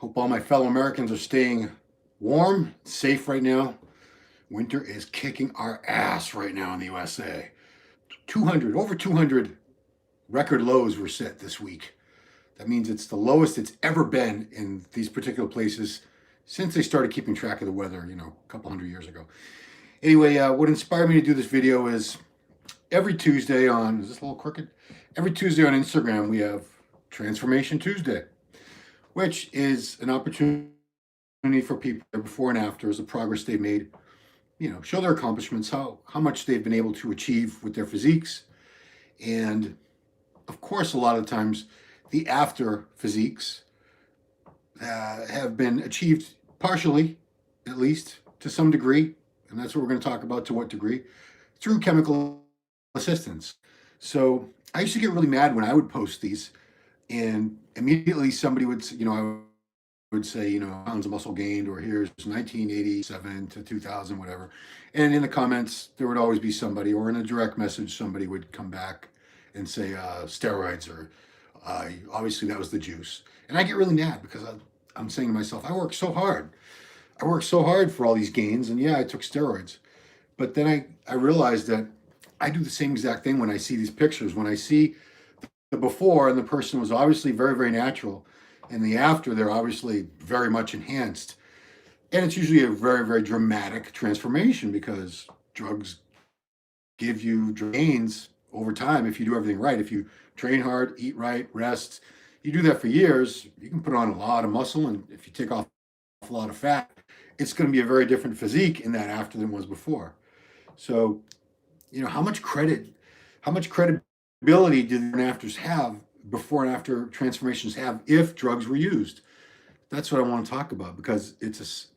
Hope all my fellow Americans are staying warm, safe right now. Winter is kicking our ass right now in the USA. Over 200 record lows were set this week. That means it's the lowest it's ever been in these particular places since they started keeping track of the weather, a couple hundred years ago. Anyway, what inspired me to do this video is every Tuesday on, is this a little crooked? Every Tuesday on Instagram, we have Transformation Tuesday, which is an opportunity for people before and after as the progress they've made, show their accomplishments, how much they've been able to achieve with their physiques. And of course, a lot of times the after physiques have been achieved partially, at least to some degree. And that's what we're going to talk about, to what degree, through chemical assistance. So I used to get really mad when I would post these, and immediately somebody would, I would say, pounds of muscle gained, or here's 1987 to 2000, whatever. And in the comments, there would always be somebody, or in a direct message, somebody would come back and say steroids, or obviously that was the juice. And I get really mad because I'm saying to myself, I worked so hard. I worked so hard for all these gains, and yeah, I took steroids. But then I realized that I do the same exact thing when I see these pictures. When I see the before, and the person was obviously very, very natural, and the after, they're obviously very much enhanced. And it's usually a very, very dramatic transformation because drugs give you gains over time if you do everything right. If you train hard, eat right, rest, you do that for years, you can put on a lot of muscle. And if you take off a lot of fat, it's going to be a very different physique in that after than was before. So, how much credibility do the afters have, before and after transformations have, if drugs were used? That's what I want to talk about, because it's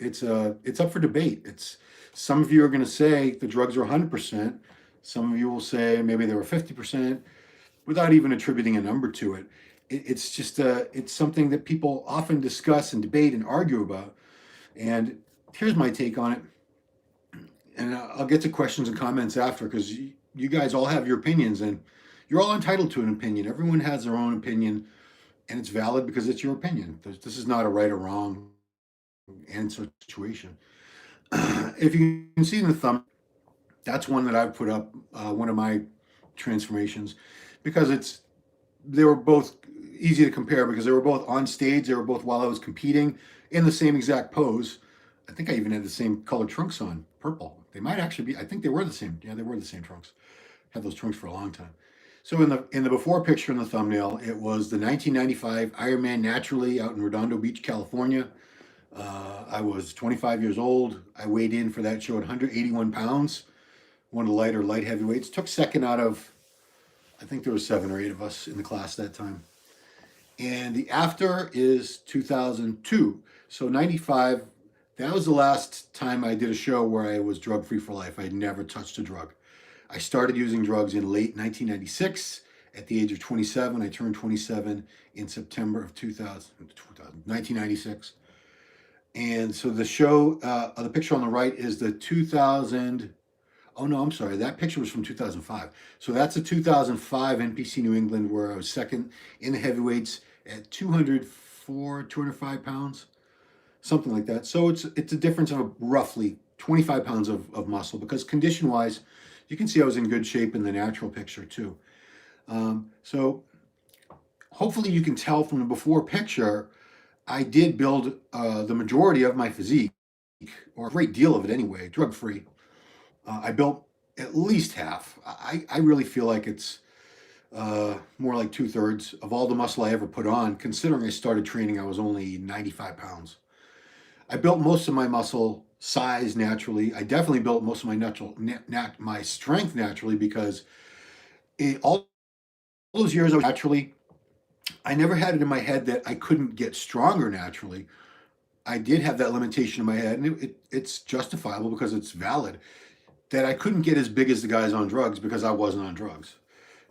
up for debate. Some of you are going to say the drugs are 100%. Some of you will say maybe they were 50%, without even attributing a number to it. It's just it's something that people often discuss and debate and argue about. And here's my take on it. And I'll get to questions and comments after, because you guys all have your opinions, and you're all entitled to an opinion. Everyone has their own opinion, and it's valid because it's your opinion. This is not a right or wrong answer situation. If you can see in the thumb, that's one that I've put up, one of my transformations, because they were both easy to compare, because they were both on stage. They were both while I was competing in the same exact pose. I think I even had the same colored trunks on, purple. They might actually be, I think they were the same. Yeah, they were the same trunks. Had those trunks for a long time. So in the before picture in the thumbnail, it was the 1995 Ironman Naturally out in Redondo Beach, California. I was 25 years old. I weighed in for that show at 181 pounds. One of the light heavyweights. Took second out of, I think there were 7 or 8 of us in the class that time. And the after is 2002. So 95, that was the last time I did a show where I was drug-free for life. I had never touched a drug. I started using drugs in late 1996 at the age of 27. I turned 27 in September of 1996. And so the show, the picture on the right is the 2000, oh no, I'm sorry, that picture was from 2005. So that's a 2005 NPC New England, where I was second in the heavyweights at 205 pounds, something like that. So it's a difference of roughly 25 pounds of muscle, because condition-wise, you can see I was in good shape in the natural picture too. So hopefully you can tell from the before picture, I did build the majority of my physique, or a great deal of it anyway, drug-free. I built at least half. I really feel like it's more like 2/3 of all the muscle I ever put on, considering I started training, I was only 95 pounds. I built most of my muscle size naturally. I definitely built most of my strength naturally, because all those years I was naturally, I never had it in my head that I couldn't get stronger naturally. I did have that limitation in my head, and it's justifiable because it's valid, that I couldn't get as big as the guys on drugs because I wasn't on drugs.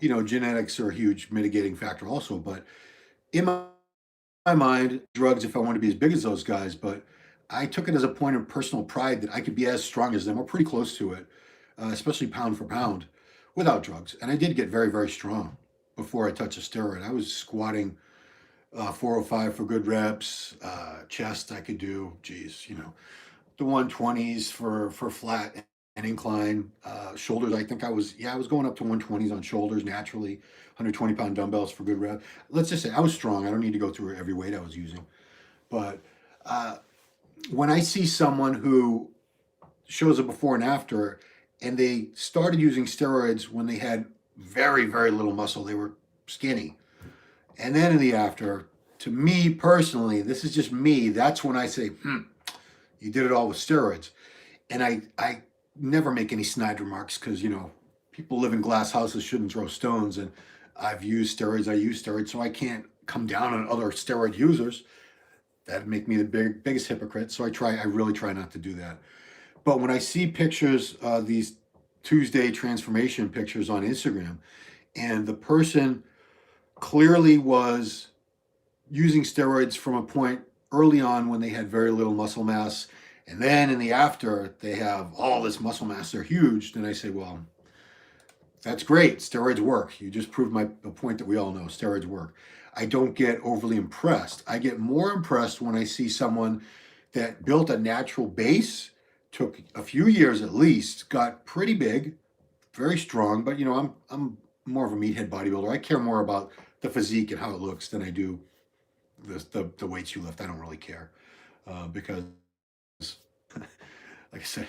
Genetics are a huge mitigating factor also, but in my mind, drugs, if I want to be as big as those guys, but I took it as a point of personal pride that I could be as strong as them, or pretty close to it, especially pound for pound, without drugs. And I did get very, very strong before I touched a steroid. I was squatting 405 for good reps. Chest I could do, geez, the 120s for flat and incline. Shoulders, I think I was going up to 120s on shoulders naturally. 120-pound dumbbells for good rep. Let's just say I was strong. I don't need to go through every weight I was using. But when I see someone who shows a before and after, and they started using steroids when they had very, very little muscle, they were skinny. And then in the after, to me personally, this is just me, that's when I say, you did it all with steroids. And I never make any snide remarks because, people live in glass houses, shouldn't throw stones. And I've used steroids, I use steroids, so I can't come down on other steroid users. That'd make me the biggest hypocrite. So I really try not to do that. But when I see pictures, these Tuesday transformation pictures on Instagram, and the person clearly was using steroids from a point early on when they had very little muscle mass, and then in the after they have all this muscle mass, they're huge, then I say, well, that's great, steroids work. You just proved the point that we all know, steroids work. I don't get overly impressed. I get more impressed when I see someone that built a natural base, took a few years at least, got pretty big, very strong, but I'm more of a meathead bodybuilder. I care more about the physique and how it looks than I do the weights you lift. I don't really care because, like I said,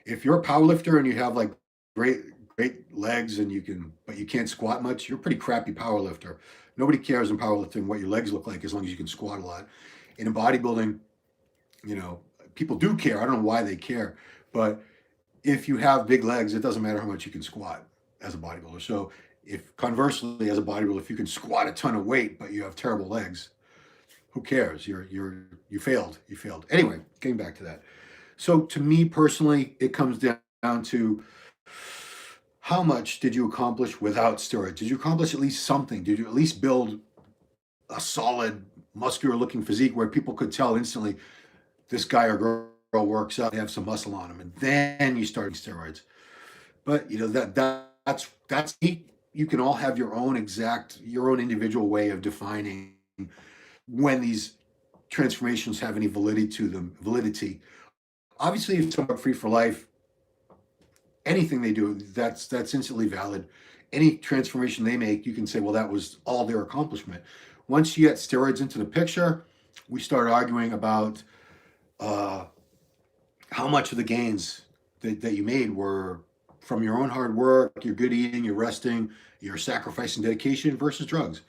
if you're a powerlifter and you have like great legs and but you can't squat much, you're a pretty crappy powerlifter. Nobody cares in powerlifting what your legs look like as long as you can squat a lot. And in bodybuilding, people do care. I don't know why they care, but if you have big legs, it doesn't matter how much you can squat as a bodybuilder. So if conversely, as a bodybuilder, if you can squat a ton of weight but you have terrible legs, who cares? You failed. You failed. Anyway, getting back to that. So to me personally, it comes down to how much did you accomplish without steroids? Did you accomplish at least something? Did you at least build a solid, muscular-looking physique where people could tell instantly this guy or girl works out, they have some muscle on them, and then you start steroids? But that's you can all have your own individual way of defining when these transformations have any validity to them. Obviously, if someone free for life, anything they do, that's instantly valid. Any transformation they make, you can say, well, that was all their accomplishment. Once you get steroids into the picture, we start arguing about how much of the gains that you made were from your own hard work, your good eating, your resting, your sacrifice and dedication versus drugs.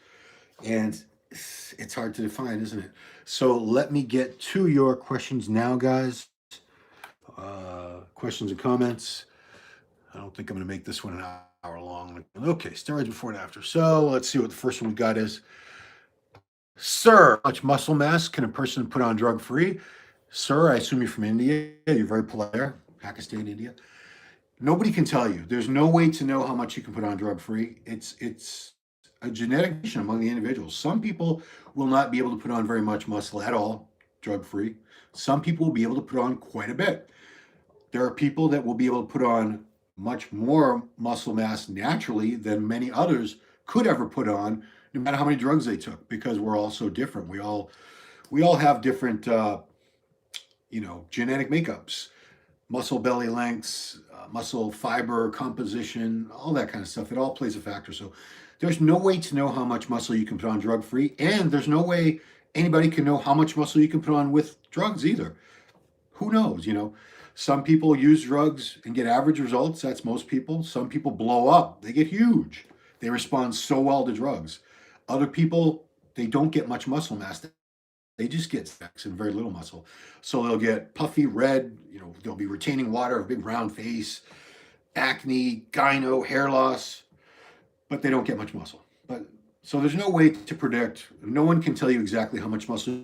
And it's hard to define, isn't it? So let me get to your questions now, guys. Questions and comments. I don't think I'm going to make this one an hour long. Okay, steroids before and after. So let's see what the first one we got is. Sir, how much muscle mass can a person put on drug-free? Sir, I assume you're from India. You're very polite there. Pakistan, India. Nobody can tell you. There's no way to know how much you can put on drug-free. It's a genetic issue among the individuals. Some people will not be able to put on very much muscle at all, drug-free. Some people will be able to put on quite a bit. There are people that will be able to put on much more muscle mass naturally than many others could ever put on, no matter how many drugs they took, because we're all so different. We all have different, genetic makeups, muscle belly lengths, muscle fiber composition, all that kind of stuff. It all plays a factor. So there's no way to know how much muscle you can put on drug-free, and there's no way anybody can know how much muscle you can put on with drugs either. Who knows, Some people use drugs and get average results. That's most people. Some people blow up. They get huge. They respond so well to drugs. Other people, they don't get much muscle mass. They just get sex and very little muscle. So they'll get puffy, red, they'll be retaining water, a big round face, acne, gyno, hair loss, but they don't get much muscle. So there's no way to predict. No one can tell you exactly how much muscle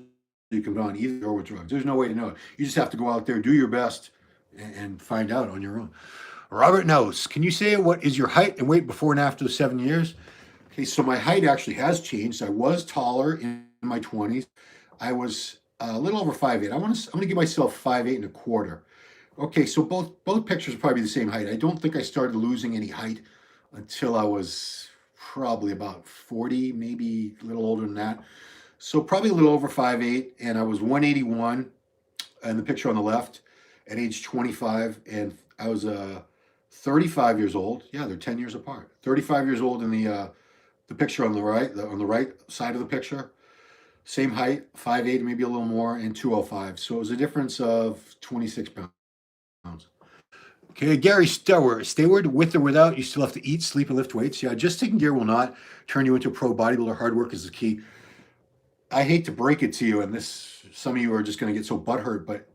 you can put on either or with drugs. There's no way to know it. You just have to go out there, do your best, and find out on your own. Robert knows. Can you say what is your height and weight before and after the 7 years? Okay, so my height actually has changed. I was taller in my 20s. I was a little over 5'8". I'm gonna give myself 5'8 1/4". Okay, so both pictures are probably the same height. I don't think I started losing any height until I was probably about 40, maybe a little older than that. So probably a little over 5'8", and I was 181 in the picture on the left at age 25, and I was 35 years old. Yeah, they're 10 years apart. 35 years old in the picture on the right, on the right side of the picture. Same height, 5'8", maybe a little more, and 205. So it was a difference of 26 pounds. Okay, Gary Stewart, with or without, you still have to eat, sleep, and lift weights. Yeah, just taking gear will not turn you into a pro bodybuilder. Hard work is the key. I hate to break it to you, and this, some of you are just going to get so butthurt, but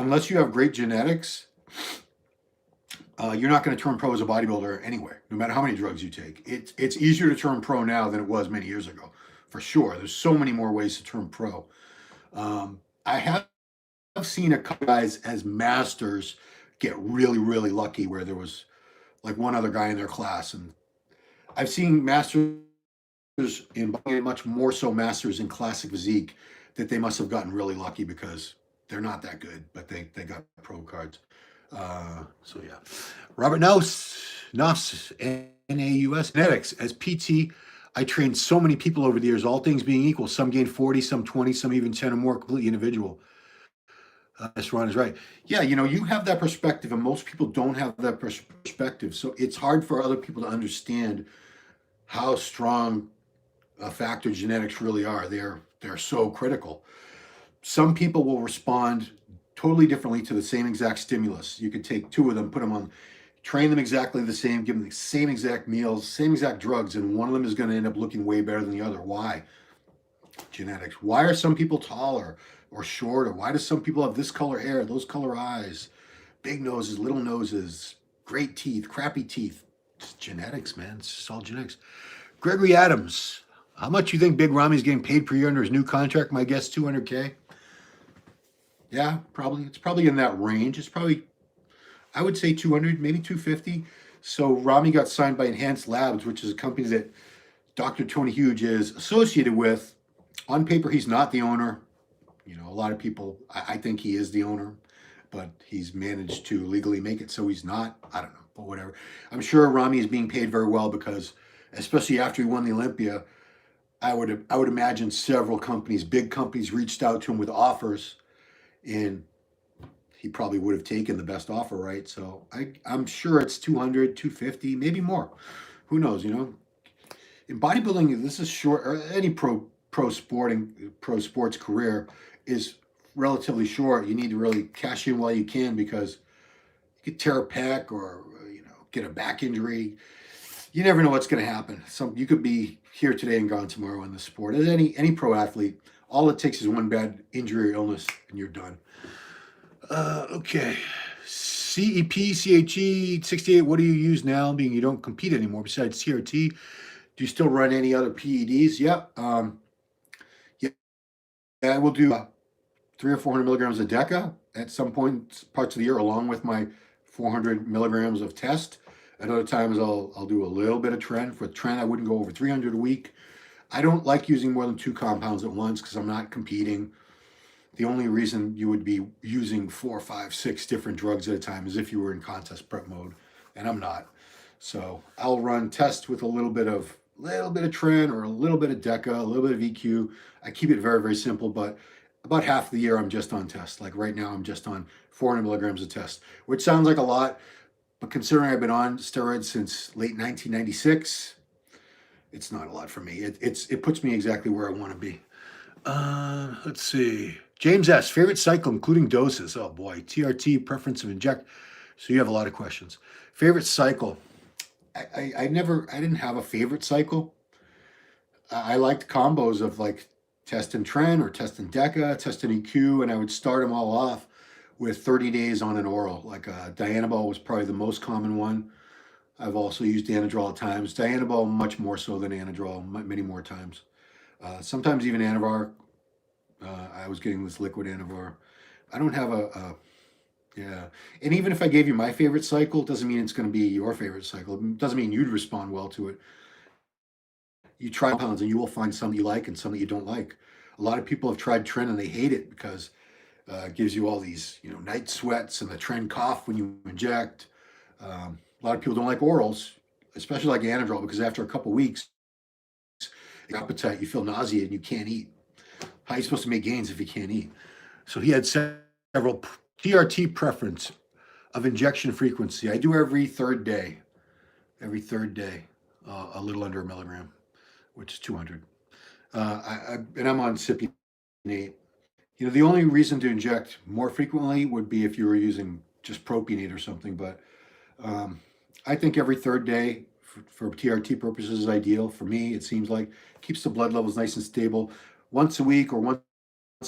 unless you have great genetics, you're not going to turn pro as a bodybuilder anyway, no matter how many drugs you take. It's easier to turn pro now than it was many years ago, for sure. There's so many more ways to turn pro. I have seen a couple guys as masters get really, really lucky where there was like one other guy in their class. And I've seen masters in much more so masters in classic physique that they must have gotten really lucky because they're not that good, but they got pro cards. So yeah. Robert Naus, Naus, genetics. As PT, I trained so many people over the years, all things being equal. Some gained 40, some 20, some even 10 or more, completely individual. Yes, Ron is right. Yeah, you have that perspective, and most people don't have that perspective. So it's hard for other people to understand how strong a factor genetics really are. They're so critical. Some people will respond totally differently to the same exact stimulus. You could take two of them, put them on, train them exactly the same, give them the same exact meals, same exact drugs, and one of them is going to end up looking way better than the other. Why? Genetics. Why are some people taller or shorter? Why do some people have this color hair, those color eyes, big noses, little noses, great teeth, crappy teeth? It's genetics, man. It's just all genetics. Gregory Adams. How much you think Big Rami's getting paid per year under his new contract? My guess, $200K. Yeah, probably. It's probably in that range. It's probably, I would say 200, maybe 250. So Rami got signed by Enhanced Labs, which is a company that Dr. Tony Huge is associated with. On paper, he's not the owner. A lot of people, I think he is the owner, but he's managed to legally make it so he's not. I don't know, but whatever. I'm sure Rami is being paid very well because, especially after he won the Olympia, I would imagine several companies, big companies, reached out to him with offers, and he probably would have taken the best offer, right? So I'm sure it's 200, 250, maybe more. Who knows? In bodybuilding, this is short, or any pro sports career is relatively short. You need to really cash in while you can because you could tear a pec or get a back injury. You never know what's going to happen. You could be here today and gone tomorrow in the sport. As any pro athlete, all it takes is one bad injury or illness and you're done. Okay. CEP, CHE, 68, what do you use now, being you don't compete anymore besides CRT? Do you still run any other PEDs? Yeah. Yeah, I will do 300 or 400 milligrams of Deca at some point, parts of the year, along with my 400 milligrams of test. At other times, I'll do a little bit of tren. For tren, I wouldn't go over 300 a week. I don't like using more than 2 compounds at once because I'm not competing. The only reason you would be using 4, 5, 6 different drugs at a time is if you were in contest prep mode, and I'm not. So I'll run tests with a little bit of tren or a little bit of Deca, a little bit of EQ. I keep it very, very simple, but about half the year I'm just on test. Like right now I'm just on 400 milligrams of test, which sounds like a lot, but considering I've been on steroids since late 1996, it's not a lot for me. It puts me exactly where I want to be. Let's see. James S. Favorite cycle, including doses. Oh boy. TRT, preference of inject. So you have a lot of questions. Favorite cycle. I didn't have a favorite cycle. I liked combos of like test and tren or test and Deca, test and EQ, and I would start them all off with 30 days on an oral. Like Dianabol was probably the most common one. I've also used Anadrol at times. Dianabol much more so than Anadrol, many more times. Sometimes even Anavar. I was getting this liquid Anavar. I don't have yeah. And even if I gave you my favorite cycle, it doesn't mean it's going to be your favorite cycle. It doesn't mean you'd respond well to it. You try compounds and you will find some that you like and some that you don't like. A lot of people have tried tren and they hate it because it gives you all these, night sweats and the tren cough when you inject. A lot of people don't like orals, especially like Anadrol, because after a couple weeks, your appetite, you feel nauseated and you can't eat. How are you supposed to make gains if you can't eat? So he had several TRT preference of injection frequency. I do every third day, a little under a milligram, which is 200. And I'm on cypionate. You know, the only reason to inject more frequently would be if you were using just propionate or something. But I think every third day for TRT purposes is ideal. For me, it seems like keeps the blood levels nice and stable. Once a week or once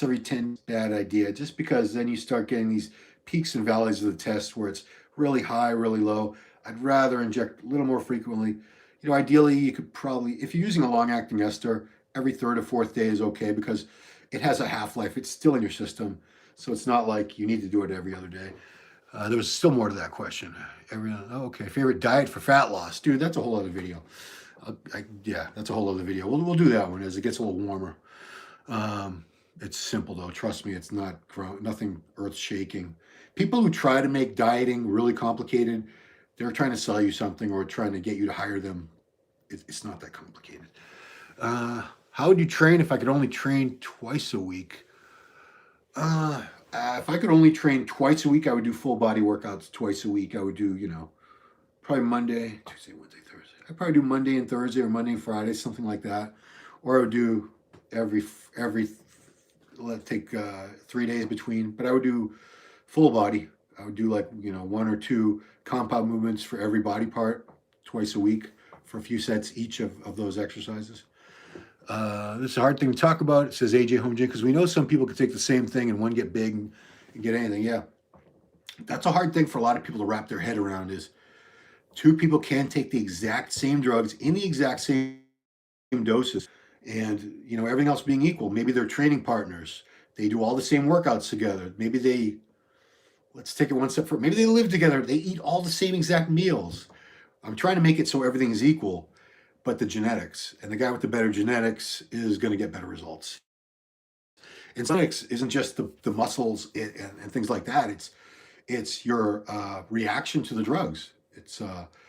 every 10, bad idea, just because then you start getting these peaks and valleys of the test where it's really high, really low. I'd rather inject a little more frequently. You know, ideally, you could probably, if you're using a long-acting ester, every third or fourth day is okay because it has a half-life. It's still in your system, so it's not like you need to do it every other day. There was still more to that question. Okay, favorite diet for fat loss, dude. That's a whole other video. Yeah, that's a whole other video. We'll do that one as it gets a little warmer. It's simple though. Trust me, it's nothing earth-shaking. People who try to make dieting really complicated, they're trying to sell you something or trying to get you to hire them. It's not that complicated. How would you train if I could only train twice a week? If I could only train twice a week, I would do full body workouts twice a week. I would do, you know, probably Monday, Tuesday, Wednesday, Thursday. I'd probably do Monday and Thursday or Monday and Friday, something like that. Or I would do let's take 3 days between, but I would do full body. I would do like, you know, 1 or 2 compound movements for every body part twice a week for a few sets each of those exercises. This is a hard thing to talk about. It says AJ Home Gym, because we know some people could take the same thing and one get big and get anything. Yeah, that's a hard thing for a lot of people to wrap their head around is 2 people can take the exact same drugs in the exact same doses and, you know, everything else being equal. Maybe they're training partners. They do all the same workouts together. Maybe let's take it one step further. Maybe they live together. They eat all the same exact meals. I'm trying to make it so everything is equal. But the genetics, and the guy with the better genetics is going to get better results. And genetics isn't just the muscles and things like that. It's your reaction to the drugs. It's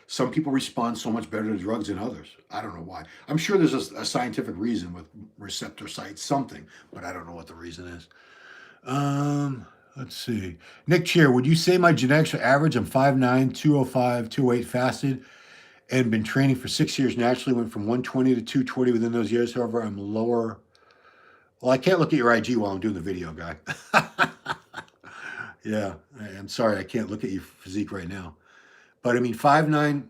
some people respond so much better to drugs than others. I don't know why. I'm sure there's a scientific reason with receptor sites, something, but I don't know what the reason is. Let's see. Nick Cheer, would you say my genetics are average? I'm 5'9", 205, 208 fasted. And been training for 6 years naturally, went from 120 to 220 within those years. However, I'm lower. Well, I can't look at your IG while I'm doing the video, guy. Yeah, I'm sorry. I can't look at your physique right now. But I mean, 5'9",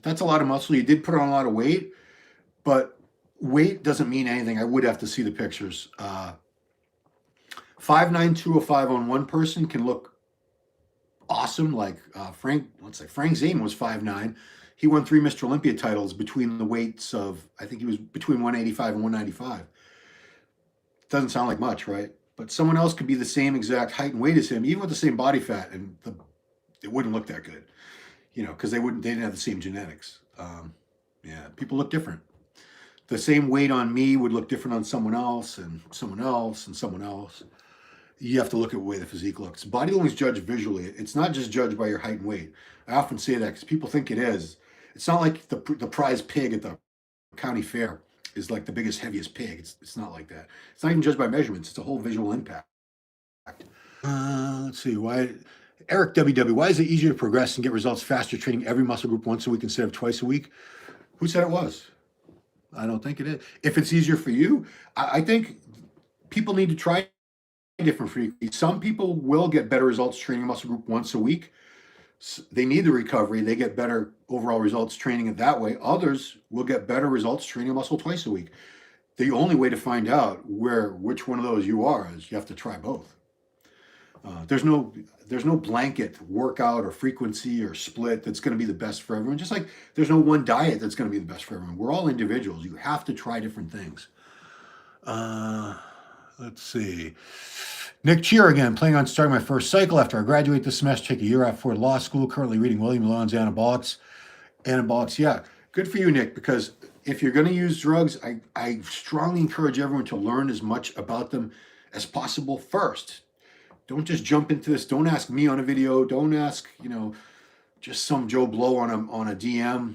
that's a lot of muscle. You did put on a lot of weight, but weight doesn't mean anything. I would have to see the pictures. 5'9", 205 on one person can look awesome. Like Frank Zane was 5'9". He won 3 Mr. Olympia titles between the weights of, I think he was between 185 and 195. Doesn't sound like much, right? But someone else could be the same exact height and weight as him, even with the same body fat, and it wouldn't look that good, you know, because they didn't have the same genetics. Yeah, people look different. The same weight on me would look different on someone else, and someone else, and someone else. You have to look at the way the physique looks. Bodybuilding is judged visually. It's not just judged by your height and weight. I often say that because people think it is. It's not like the prize pig at the county fair is like the biggest, heaviest pig. It's not like that. It's not even judged by measurements. It's a whole visual impact. Let's see. Why, Eric WW, why is it easier to progress and get results faster training every muscle group once a week instead of twice a week? Who said it was? I don't think it is. If it's easier for you, I think people need to try different frequencies. Some people will get better results training a muscle group once a week. They need the recovery. They get better overall results training it that way. Others will get better results training a muscle twice a week. The only way to find out which one of those you are is you have to try both. There's no blanket workout or frequency or split that's going to be the best for everyone. Just like there's no one diet that's going to be the best for everyone. We're all individuals. You have to try different things. Let's see. Nick Cheer again, planning on starting my first cycle after I graduate this semester, take a year off for law school, currently reading William Lowndes' Anabolics. Anabolics, yeah. Good for you, Nick, because if you're going to use drugs, I strongly encourage everyone to learn as much about them as possible first. Don't just jump into this. Don't ask me on a video. Don't ask, just some Joe Blow on a DM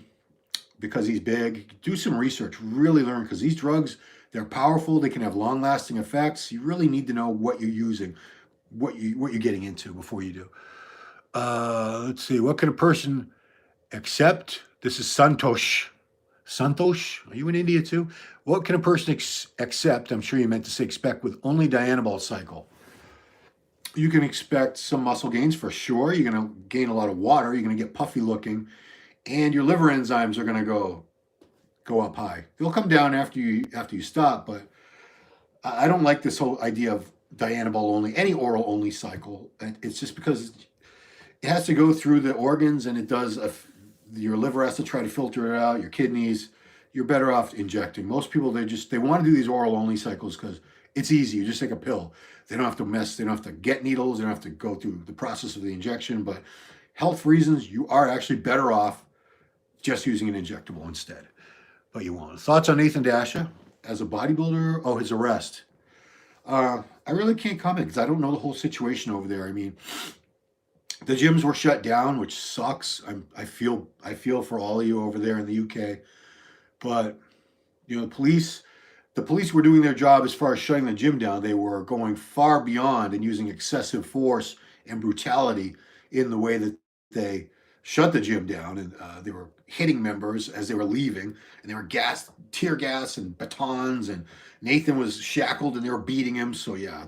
because he's big. Do some research. Really learn, because these drugs, They're powerful. They can have long-lasting effects. You really need to know what you're using, what you're getting into before you do. Let's see. What can a person accept? This is Santosh. Santosh, are you in India too? What can a person accept? I'm sure you meant to say expect with only Dianabol cycle. You can expect some muscle gains for sure. You're going to gain a lot of water. You're going to get puffy looking, and your liver enzymes are going to go up high. They'll come down after you stop, but I don't like this whole idea of Dianabol only, any oral only cycle. It's just because it has to go through the organs, and it does. Your liver has to try to filter it out. Your kidneys. You're better off injecting. Most people they want to do these oral only cycles because it's easy. You just take a pill. They don't have to mess. They don't have to get needles. They don't have to go through the process of the injection. But health reasons, you are actually better off just using an injectable instead. But you won't. Thoughts on Nathan Dasha as a bodybuilder? Oh, his arrest. I really can't comment because I don't know the whole situation over there. I mean, the gyms were shut down, which sucks. I feel for all of you over there in the UK. But you know, the police were doing their job as far as shutting the gym down. They were going far beyond and using excessive force and brutality in the way that they shut the gym down. And they were hitting members as they were leaving, and they were tear gas and batons. And Nathan was shackled, and they were beating him. So yeah,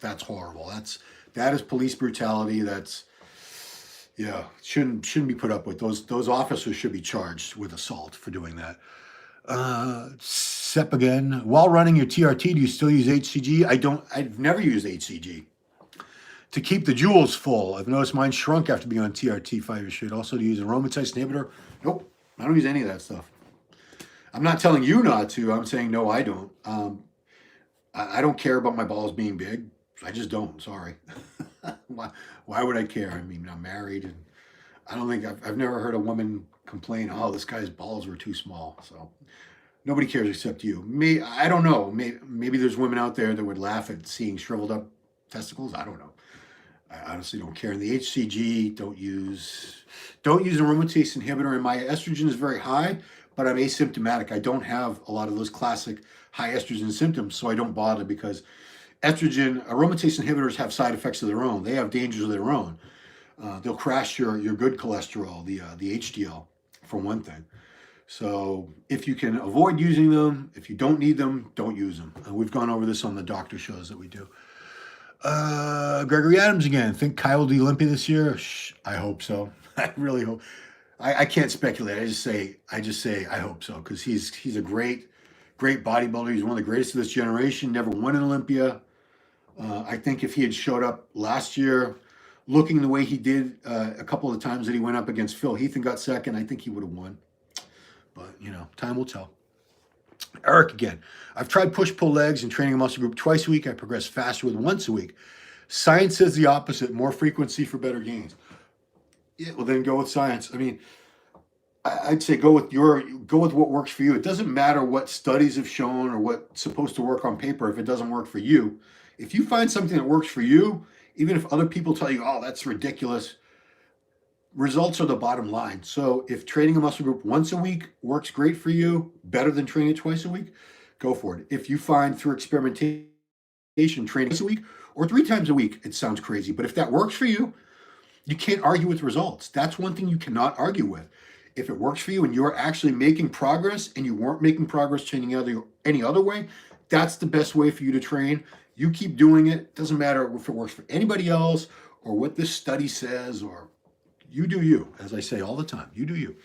that's horrible. That is police brutality. Shouldn't be put up with. Those officers should be charged with assault for doing that. Sep again. While running your TRT, do you still use HCG? I've never used HCG. To keep the joules full. I've noticed mine shrunk after being on TRT 5 years straight. Also to use an aromatase inhibitor. Nope, I don't use any of that stuff. I'm not telling you not to. I'm saying no, I don't. I don't care about my balls being big. I just don't. Sorry. Why would I care? I mean, I'm married, and I don't think I've never heard a woman complain, oh, this guy's balls were too small. So nobody cares except you. I don't know. Maybe there's women out there that would laugh at seeing shriveled up testicles. I don't know. I honestly don't care. And the HCG, don't use an aromatase inhibitor. And my estrogen is very high, but I'm asymptomatic. I don't have a lot of those classic high estrogen symptoms, so I don't bother because aromatase inhibitors have side effects of their own. They have dangers of their own. They'll crash your good cholesterol, the HDL, for one thing. So if you can avoid using them, if you don't need them, don't use them. We've gone over this on the doctor shows that we do. Gregory Adams again. Think Kyle will do Olympia this year? I hope so. I really hope. I can't speculate. I just say I hope so because he's a great bodybuilder. He's one of the greatest of this generation. Never won an Olympia. I think if he had showed up last year looking the way he did a couple of times that he went up against Phil Heath and got second, I think he would have won. But, you know, time will tell. Eric again. I've tried push-pull legs and training a muscle group twice a week. I progress faster with once a week. Science says the opposite. More frequency for better gains. Yeah, well, then go with science. I mean, I'd say go with what works for you. It doesn't matter what studies have shown or what's supposed to work on paper if it doesn't work for you. If you find something that works for you, even if other people tell you, oh, that's ridiculous, results are the bottom line. So if training a muscle group once a week works great for you, better than training it twice a week, go for it. If you find through experimentation training twice a week or 3 times a week, it sounds crazy. But if that works for you, you can't argue with results. That's one thing you cannot argue with. If it works for you and you're actually making progress and you weren't making progress training any other way, that's the best way for you to train. You keep doing it. Doesn't matter if it works for anybody else or what this study says, or you do you. As I say all the time, you do you.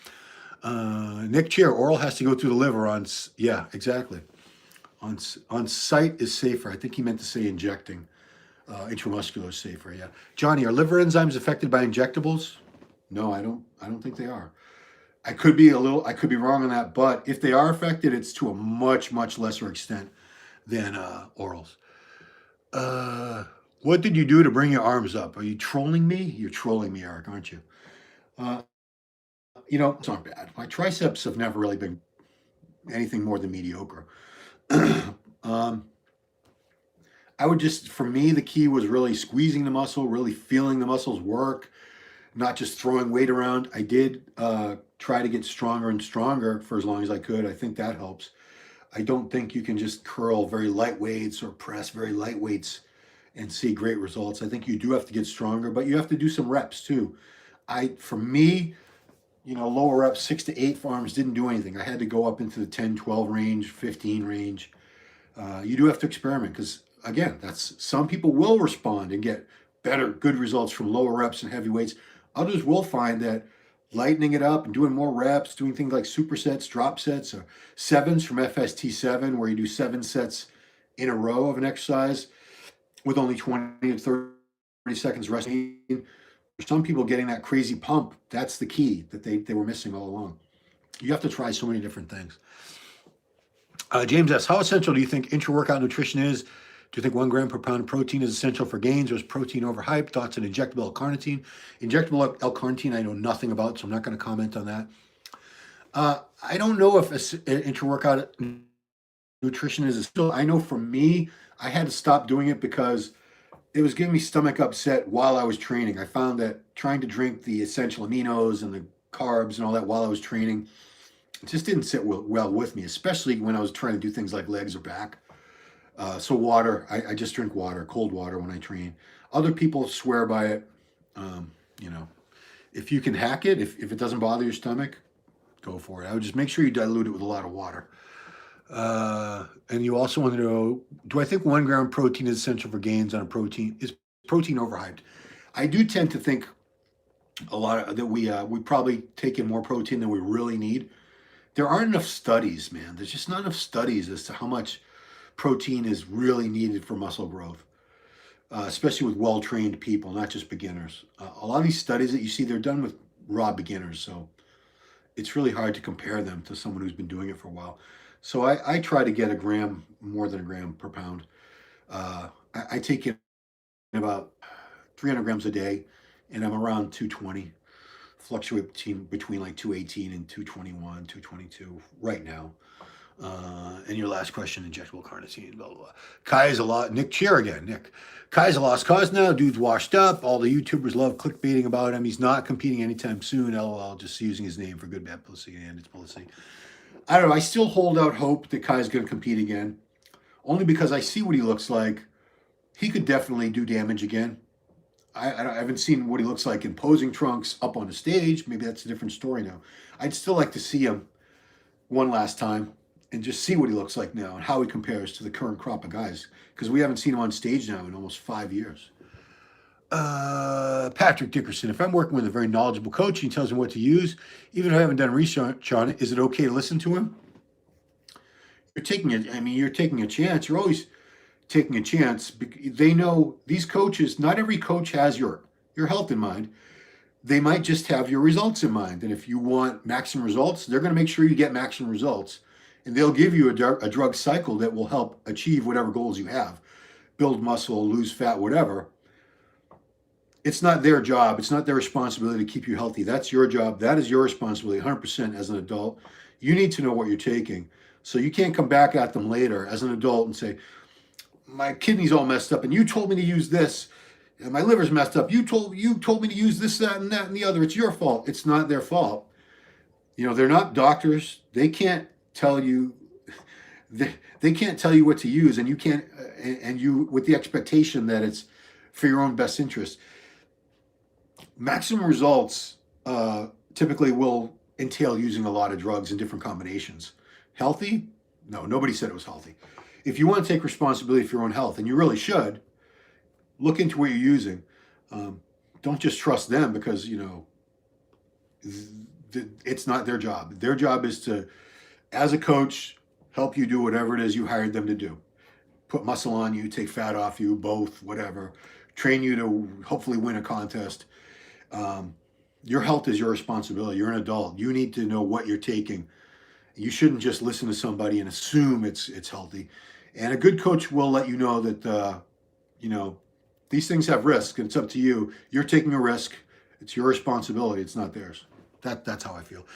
Nick Chair, oral has to go through the liver yeah, exactly. On site is safer. I think he meant to say injecting. Intramuscular is safer, yeah. Johnny, are liver enzymes affected by injectables? No, I don't think they are. I could be wrong on that, but if they are affected, it's to a much, much lesser extent than orals. What did you do to bring your arms up? Are you trolling me? You're trolling me, Eric, aren't you? You know, it's not bad. My triceps have never really been anything more than mediocre. For me, the key was really squeezing the muscle, really feeling the muscles work, not just throwing weight around. I did try to get stronger and stronger for as long as I could. I think that helps. I don't think you can just curl very light weights or press very light weights and see great results. I think you do have to get stronger, but you have to do some reps too. For me, lower reps, 6 to 8 arms didn't do anything. I had to go up into the 10, 12 range, 15 range. You do have to experiment because, again, some people will respond and get good results from lower reps and heavy weights. Others will find that lightening it up and doing more reps, doing things like supersets, drop sets, or sevens from FST7, where you do 7 sets in a row of an exercise with only 20 to 30 seconds resting. For some people, getting that crazy pump, that's the key that they were missing all along. You have to try so many different things. James asks, how essential do you think intra-workout nutrition is? Do you think 1 gram per pound of protein is essential for gains, or is protein overhyped? Thoughts on injectable L-carnitine? Injectable L-carnitine I know nothing about, so I'm not going to comment on that. I don't know if intra-workout nutrition is essential. I know for me, I had to stop doing it because it was giving me stomach upset while I was training. I found that trying to drink the essential aminos and the carbs and all that while I was training, it just didn't sit well with me, especially when I was trying to do things like legs or back. So water, I just drink water, cold water when I train. Other people swear by it. If you can hack it, if it doesn't bother your stomach, go for it. I would just make sure you dilute it with a lot of water. And you also want to know, do I think 1 gram protein is essential for gains on a protein? Is protein overhyped? I do tend to think that we probably take in more protein than we really need. There aren't enough studies, man. There's just not enough studies as to how much protein is really needed for muscle growth, especially with well-trained people, not just beginners. A lot of these studies that you see, they're done with raw beginners, so it's really hard to compare them to someone who's been doing it for a while. So I try to get more than a gram per pound. I take in about 300 grams a day, and I'm around 220. Fluctuate between like 218 and 221, 222 right now. And your last question, injectable carnitine, blah, blah, blah. Kai is a lot. Nick, cheer again, Nick. Kai's a lost cause now. Dude's washed up. All the YouTubers love clickbaiting about him. He's not competing anytime soon. LOL, just using his name for good, bad publicity, and it's publicity. I don't know. I still hold out hope that Kai's going to compete again, only because I see what he looks like. He could definitely do damage again. I haven't seen what he looks like in posing trunks up on the stage. Maybe that's a different story now. I'd still like to see him one last time and just see what he looks like now and how he compares to the current crop of guys, because we haven't seen him on stage now in almost 5 years. Patrick Dickerson, if I'm working with a very knowledgeable coach and he tells me what to use, even if I haven't done research on it, is it okay to listen to him? You're taking a chance. You're always taking a chance. They know, these coaches, not every coach has your health in mind. They might just have your results in mind. And if you want maximum results, they're going to make sure you get maximum results. And they'll give you a drug cycle that will help achieve whatever goals you have. Build muscle, lose fat, whatever. It's not their job. It's not their responsibility to keep you healthy. That's your job. That is your responsibility 100% as an adult. You need to know what you're taking. So you can't come back at them later as an adult and say, my kidney's all messed up and you told me to use this. And my liver's messed up. You told me to use this, that, and the other. It's your fault. It's not their fault. They're not doctors. They can't tell you they can't tell you what to use, and you can't and you with the expectation that it's for your own best interest. Maximum results typically will entail using a lot of drugs in different combinations. Healthy? No, nobody said it was healthy. If you want to take responsibility for your own health, and you really should, look into what you're using. Don't just trust them because, it's not their job. Their job is to, as a coach, help you do whatever it is you hired them to do. Put muscle on you, take fat off you, both, whatever. Train you to hopefully win a contest. Your health is your responsibility. You're an adult. You need to know what you're taking. You shouldn't just listen to somebody and assume it's healthy. And a good coach will let you know that, these things have risk, and it's up to you. You're taking a risk. It's your responsibility. It's not theirs. That's how I feel.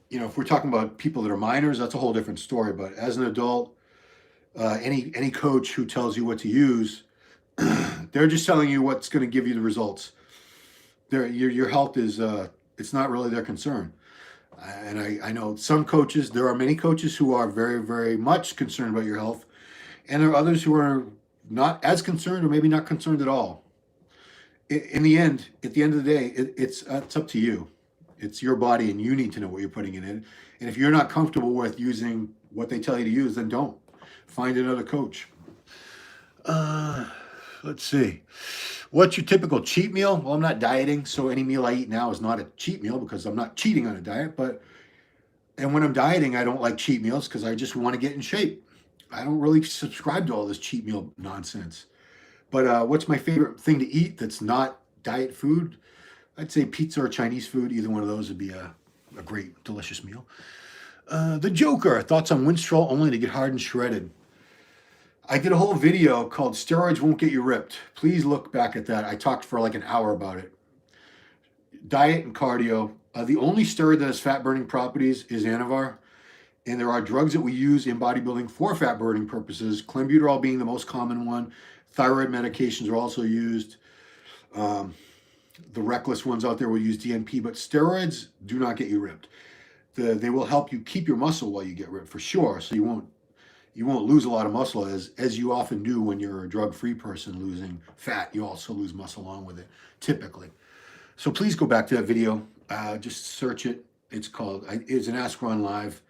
If we're talking about people that are minors, that's a whole different story. But as an adult, any coach who tells you what to use, they're just telling you what's going to give you the results. Your health is, it's not really their concern. And I know some coaches, there are many coaches who are very, very much concerned about your health. And there are others who are not as concerned or maybe not concerned at all. In the end, at the end of the day, it's up to you. It's your body and you need to know what you're putting in it. And if you're not comfortable with using what they tell you to use, then don't. Find another coach. Let's see. What's your typical cheat meal? Well, I'm not dieting, so any meal I eat now is not a cheat meal because I'm not cheating on a diet. And when I'm dieting, I don't like cheat meals because I just want to get in shape. I don't really subscribe to all this cheat meal nonsense. But what's my favorite thing to eat that's not diet food? I'd say pizza or Chinese food. Either one of those would be a great, delicious meal. The Joker, thoughts on Winstrol only to get hard and shredded. I did a whole video called Steroids Won't Get You Ripped. Please look back at that. I talked for like an hour about it. Diet and cardio. The only steroid that has fat-burning properties is Anavar. And there are drugs that we use in bodybuilding for fat-burning purposes, clenbuterol being the most common one. Thyroid medications are also used. The reckless ones out there will use DNP, but steroids do not get you ripped. They will help you keep your muscle while you get ripped, for sure. So you won't lose a lot of muscle as you often do when you're a drug-free person losing fat. You also lose muscle along with it, typically. So please go back to that video. Just search it. It's an Ask Ron Live.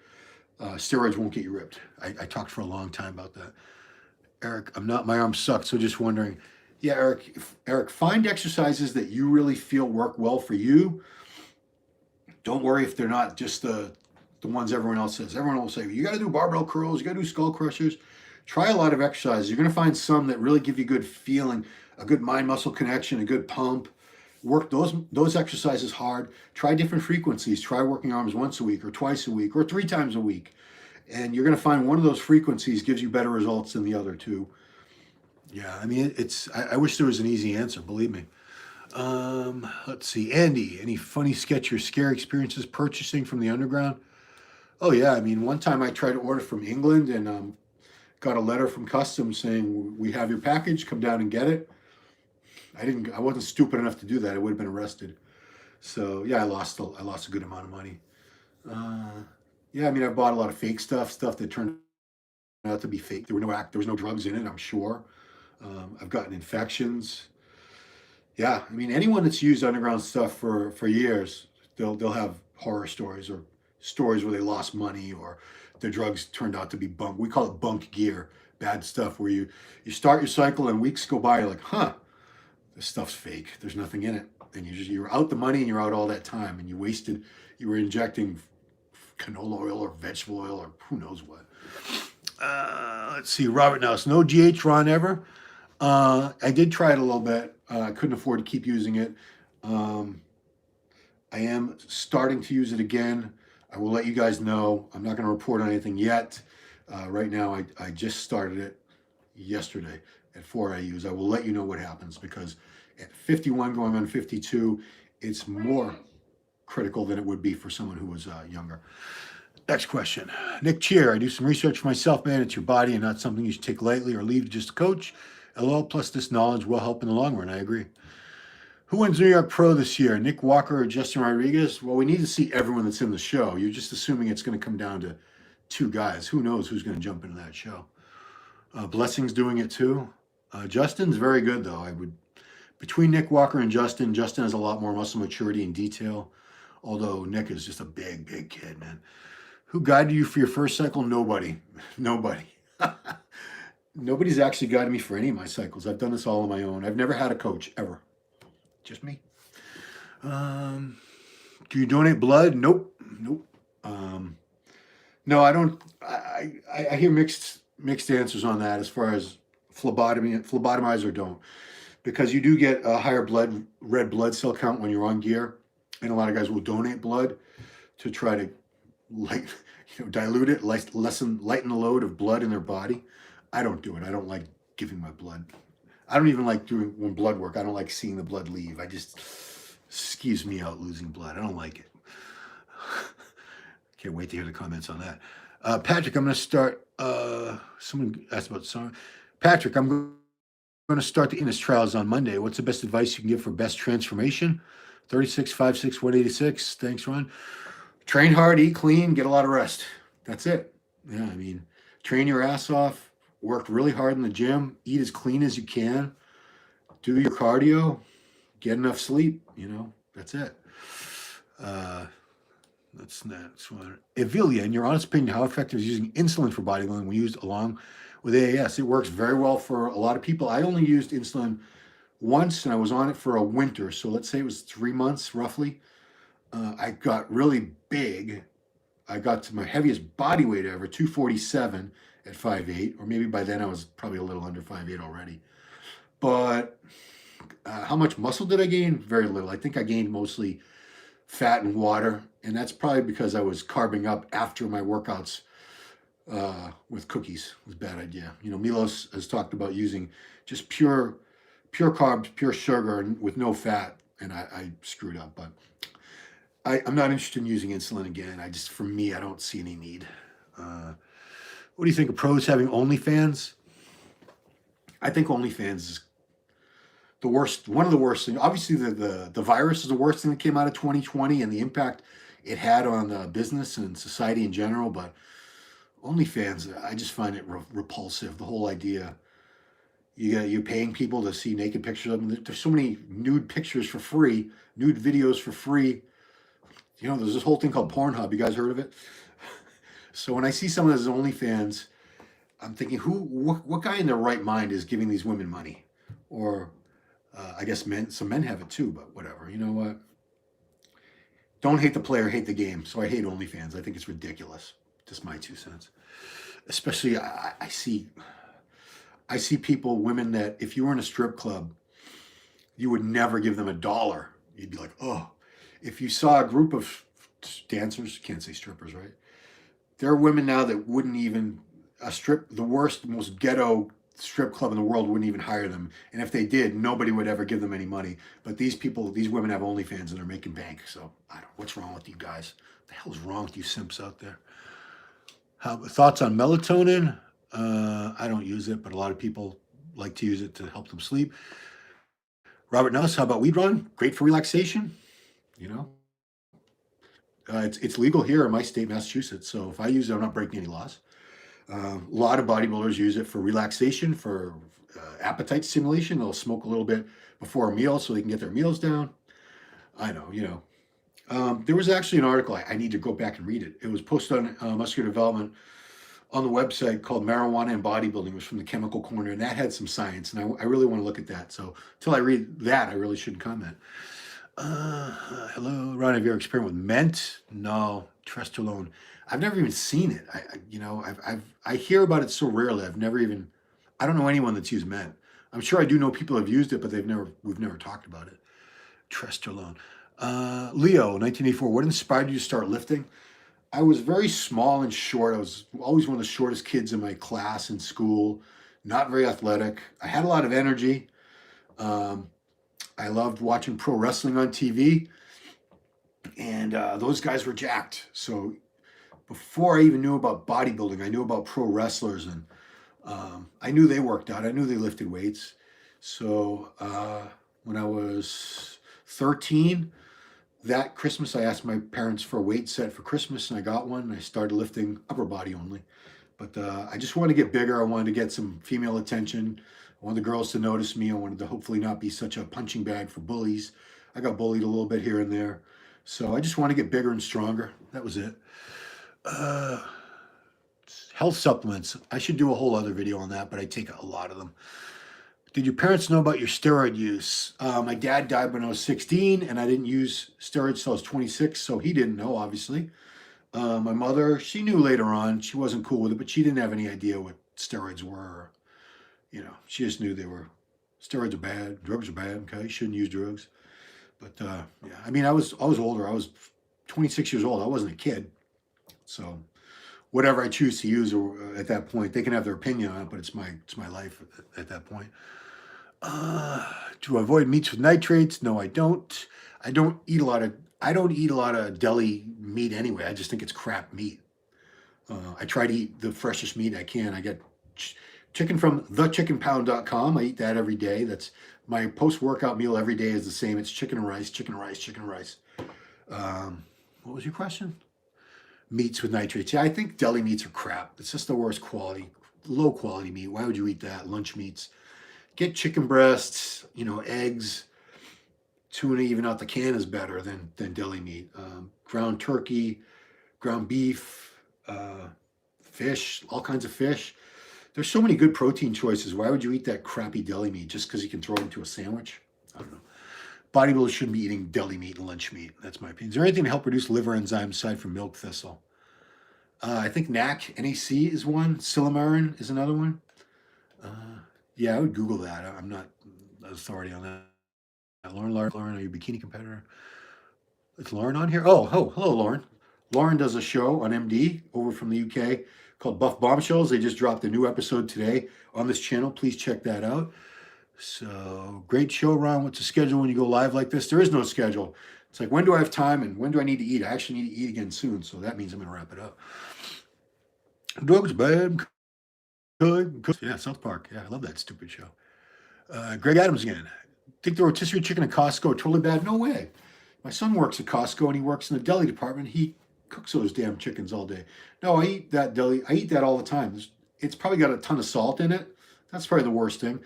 Steroids won't get you ripped. I talked for a long time about that. Eric, my arm sucks, so just wondering. Yeah, Eric, find exercises that you really feel work well for you. Don't worry if they're not just the ones everyone else says. Everyone will say, you got to do barbell curls, you got to do skull crushers. Try a lot of exercises. You're going to find some that really give you good feeling, a good mind-muscle connection, a good pump. Work those exercises hard. Try different frequencies. Try working arms once a week or twice a week or 3 times a week. And you're going to find one of those frequencies gives you better results than the other two. Yeah, I mean, I wish there was an easy answer, believe me. Let's see. Andy, any funny, sketchy, or scary experiences purchasing from the underground? Oh, yeah. I mean, one time I tried to order from England and got a letter from customs saying, we have your package, come down and get it. I wasn't stupid enough to do that. I would have been arrested. So, yeah, I lost a good amount of money. Yeah, I mean, I bought a lot of fake stuff that turned out to be fake. There was no drugs in it, I'm sure. I've gotten infections. Yeah, I mean, anyone that's used underground stuff for years, they'll have horror stories or stories where they lost money or their drugs turned out to be bunk. We call it bunk gear, bad stuff where you start your cycle and weeks go by, you're like, huh, this stuff's fake. There's nothing in it. And you're out the money and you're out all that time and you were injecting canola oil or vegetable oil or who knows what. Let's see, Robert Nelson, no GH Ron ever. I did try it a little bit. I couldn't afford to keep using it. I am starting to use it again. I will let you guys know. I'm not going to report on anything yet. Right now, I just started it yesterday at 4 IUs. I will let you know what happens because at 51 going on 52, it's more critical than it would be for someone who was younger. Next question. Nick Cheer, I do some research for myself, man. It's your body and not something you should take lightly or leave to just a coach. LOL, plus this knowledge will help in the long run. I agree. Who wins New York Pro this year? Nick Walker or Justin Rodriguez? Well, we need to see everyone that's in the show. You're just assuming it's going to come down to 2 guys. Who knows who's going to jump into that show? Blessing's doing it too. Justin's very good, though. Between Nick Walker and Justin has a lot more muscle maturity and detail, although Nick is just a big, big kid, man. Who guided you for your first cycle? Nobody. Nobody. Nobody's actually guided me for any of my cycles. I've done this all on my own. I've never had a coach, ever. Just me. Do you donate blood? Nope. No, I don't. I hear mixed answers on that as far as phlebotomize or don't. Because you do get a higher red blood cell count when you're on gear. And a lot of guys will donate blood to try to dilute it, lighten the load of blood in their body. I don't do it. I don't like giving my blood. I don't even like doing blood work. I don't like seeing the blood leave. Skeeves me out losing blood. I don't like it. Can't wait to hear the comments on that. Patrick, I'm going to start. Someone asked about song. Patrick, I'm going to start the INNIS trials on Monday. What's the best advice you can give for best transformation? 36, 56, 186. Thanks, Ron. train hard, eat clean, get a lot of rest. That's it. Yeah, I mean, train your ass off, work really hard in the gym, eat as clean as you can, do your cardio, get enough sleep, that's it. That's next one. Evilia, in your honest opinion, how effective is using insulin for bodybuilding when used along with AAS? It works very well for a lot of people. I only used insulin once, and I was on it for a winter. So let's say it was 3 months, roughly. I got really big. I got to my heaviest body weight ever, 247 at 5'8", or maybe by then I was probably a little under 5'8" already. But how much muscle did I gain? Very little. I think I gained mostly fat and water, and that's probably because I was carbing up after my workouts with cookies. It was a bad idea. Milos has talked about using just pure carbs, pure sugar, and with no fat, and I screwed up. But I'm not interested in using insulin again. For me, I don't see any need. What do you think of pros having OnlyFans? I think OnlyFans is the worst, one of the worst things. Obviously, the virus is the worst thing that came out of 2020 and the impact it had on business and society in general. But OnlyFans, I just find it repulsive. The whole idea, you're paying people to see naked pictures of them. There's so many nude pictures for free, nude videos for free. There's this whole thing called Pornhub. You guys heard of it? So when I see someone that's OnlyFans, I'm thinking, what guy in their right mind is giving these women money? Or I guess some men have it too, but whatever. You know what? Don't hate the player, hate the game. So I hate OnlyFans. I think it's ridiculous. Just my 2 cents. Especially, I see people, women that if you were in a strip club, you would never give them $1. You'd be like, oh. If you saw a group of dancers, can't say strippers, right? There are women now that wouldn't even, the worst, most ghetto strip club in the world wouldn't even hire them. And if they did, nobody would ever give them any money. But these women have OnlyFans and they're making bank. So what's wrong with you guys? What the hell is wrong with you simps out there? Thoughts on melatonin? I don't use it, but a lot of people like to use it to help them sleep. Robert Nuss, how about weed run? Great for relaxation. It's legal here in my state, Massachusetts. So if I use it, I'm not breaking any laws. A lot of bodybuilders use it for relaxation, for appetite stimulation. They'll smoke a little bit before a meal so they can get their meals down. I know, there was actually an article, I need to go back and read it. It was posted on Muscular Development on the website called Marijuana and Bodybuilding. It was from the Chemical Corner, and that had some science, and I really want to look at that. So until I read that, I really shouldn't comment. Hello, Ron, have you ever experimented with mint? No. Trestrolone. I've never even seen it. I hear about it so rarely. I don't know anyone that's used mint. I'm sure I do know people who have used it, but we've never talked about it. Trestrolone. Leo, 1984, what inspired you to start lifting? I was very small and short. I was always one of the shortest kids in my class in school, not very athletic. I had a lot of energy. I loved watching pro wrestling on TV, and those guys were jacked. So before I even knew about bodybuilding, I knew about pro wrestlers, and I knew they worked out. I knew they lifted weights. So when I was 13, that Christmas, I asked my parents for a weight set for Christmas, and I got one, and I started lifting upper body only. But I just wanted to get bigger. I wanted to get some female attention. I wanted the girls to notice me. I wanted to hopefully not be such a punching bag for bullies. I got bullied a little bit here and there. So I just want to get bigger and stronger. That was it. Health supplements. I should do a whole other video on that, but I take a lot of them. Did your parents know about your steroid use? My dad died when I was 16, and I didn't use steroids till I was 26, so he didn't know, obviously. My mother, she knew later on. She wasn't cool with it, but she didn't have any idea what steroids were. She just knew steroids are bad, drugs are bad, okay? You shouldn't use drugs. But yeah, I was older. I was 26 years old. I wasn't a kid. So whatever I choose to use at that point, they can have their opinion on it, but it's my life at that point. To avoid meats with nitrates? No, I don't. I don't eat a lot of deli meat anyway. I just think it's crap meat. I try to eat the freshest meat I can. I get chicken from thechickenpound.com. I eat that every day. That's my post-workout meal every day is the same. It's chicken and rice, chicken and rice, chicken and rice. What was your question? meats with nitrates. Yeah, I think deli meats are crap. It's just the worst quality, low quality meat. Why would you eat that? Lunch meats. Get chicken breasts, you know, eggs, tuna, even out the can is better than deli meat. Ground turkey, ground beef, fish, all kinds of fish. There's so many good protein choices. Why would you eat that crappy deli meat just because you can throw it into a sandwich? I don't know. Bodybuilders shouldn't be eating deli meat and lunch meat. That's my opinion. Is there anything to help reduce liver enzymes aside from milk thistle? I think NAC is one. Silymarin is another one. Yeah, I would Google that. I'm not an authority on that. Lauren, are you a bikini competitor? Is Lauren on here? Oh, hello, Lauren. Lauren does a show on MD over from the UK called Buff Bombshells. They just dropped a new episode today on this channel. Please check that out. So, great show, Ron. What's the schedule when you go live like this? There is no schedule. It's like, when do I have time and when do I need to eat? I actually need to eat again soon, so that means I'm going to wrap it up. Drugs, bad. Good. Yeah, South Park. Yeah, I love that stupid show. Greg Adams again. Think the rotisserie chicken at Costco are totally bad? No way. My son works at Costco and he works in the deli department. He cooks those damn chickens all day. No, I eat that deli. I eat that all the time. It's probably got a ton of salt in it. That's probably the worst thing.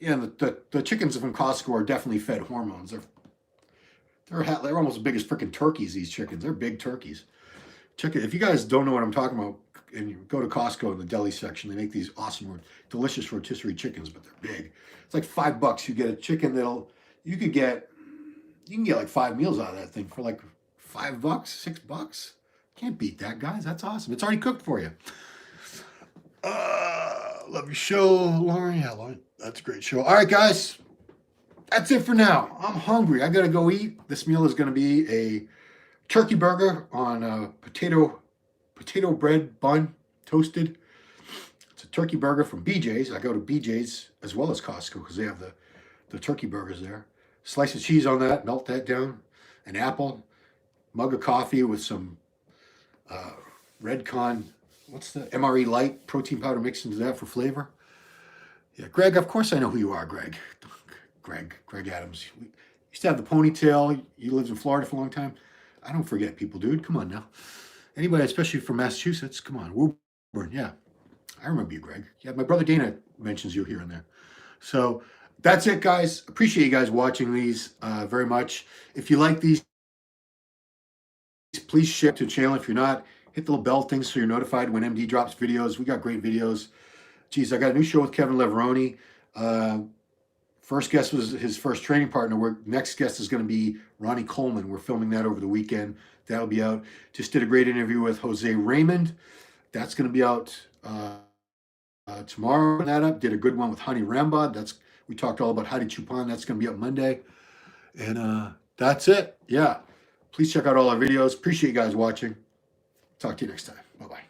Yeah, the chickens from Costco are definitely fed hormones. They're almost as big as freaking turkeys, these chickens. They're big turkeys. Check it. If you guys don't know what I'm talking about, and you go to Costco in the deli section, they make these awesome, delicious rotisserie chickens, but they're big. It's like $5. You get a chicken you can get like 5 meals out of that thing for like $5, $6. Can't beat that, guys. That's awesome. It's already cooked for you. Love your show, Lauren. Yeah, Lauren. That's a great show. All right, guys. That's it for now. I'm hungry. I got to go eat. This meal is going to be a turkey burger on a potato bread bun, toasted. It's a turkey burger from BJ's. I go to BJ's as well as Costco because they have the turkey burgers there. Slice of cheese on that, melt that down. An apple, mug of coffee with some Redcon, what's the MRE Light protein powder mixed into that for flavor. Yeah, Greg, of course I know who you are, Greg. Greg Adams. You used to have the ponytail. You lived in Florida for a long time. I don't forget people, dude. Come on now. Anybody, especially from Massachusetts, come on. Woburn, yeah. I remember you, Greg. Yeah, my brother Dana mentions you here and there. So that's it, guys. Appreciate you guys watching these very much. If you like these, please share to the channel. If you're not, hit the little bell thing so you're notified when MD drops videos. We got great videos. Geez, I got a new show with Kevin Leveroni. First guest was his first training partner. Next guest is going to be Ronnie Coleman. We're filming that over the weekend. That'll be out. Just did a great interview with Jose Raymond. That's going to be out tomorrow. That up. Did a good one with Hani Rambod. We talked all about Hadi Chupan. That's going to be up Monday. And that's it. Yeah. Please check out all our videos. Appreciate you guys watching. Talk to you next time. Bye-bye.